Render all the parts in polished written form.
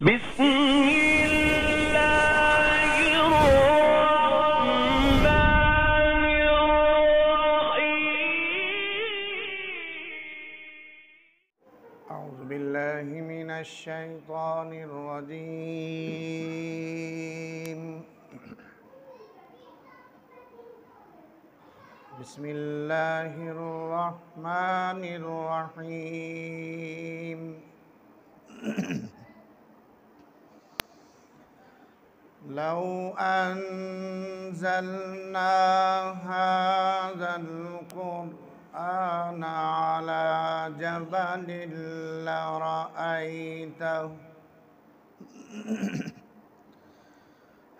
بسم الله الرحمن الرحيم. أعوذ بالله من الشيطان الرجيم. بسم الله الرحمن الرحيم. لو أنزلنا هذا القرآن على جبل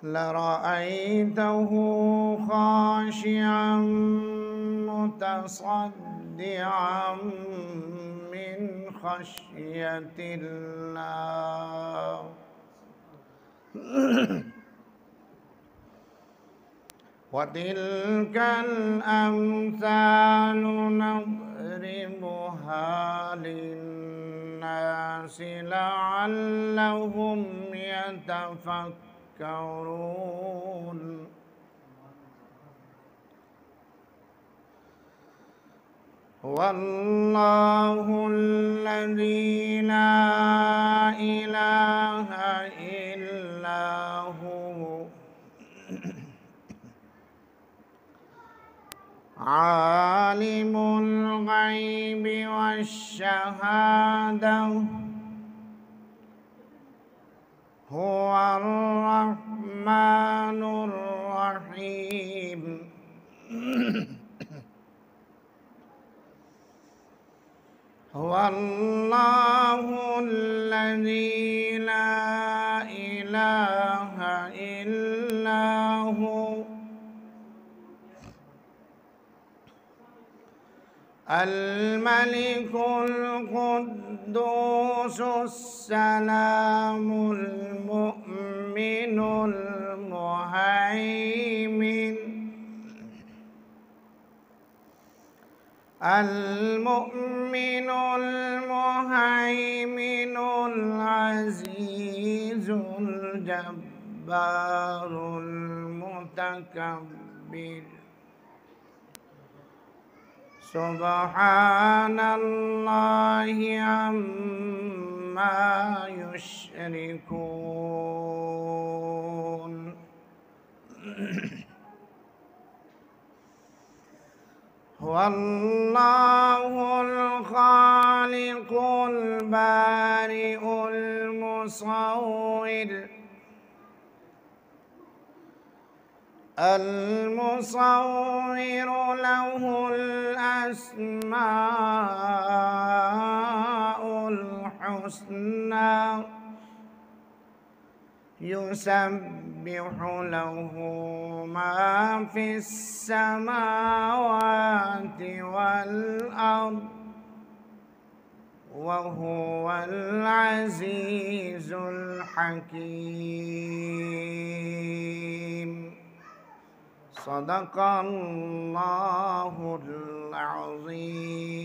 لرأيته خاشعا متصدعا من خشية الله. وتلك الأمثال نضربها للناس لعلهم يتفكرون. والله الذي لا إله إلا هو عالم الغيب والشهادة هو الرحمن الرحيم. هو الله الذي لا إله إلا هو الملك القدوس السلام المؤمن المهيمن العزيز الجبار المتكبر. سبحان الله عما يشركون. هو المخلوق البارئ المصور له الأسماء الحسنى يسبح له ما في السماوات والأرض وهو العزيز الحكيم. صدق الله العظيم.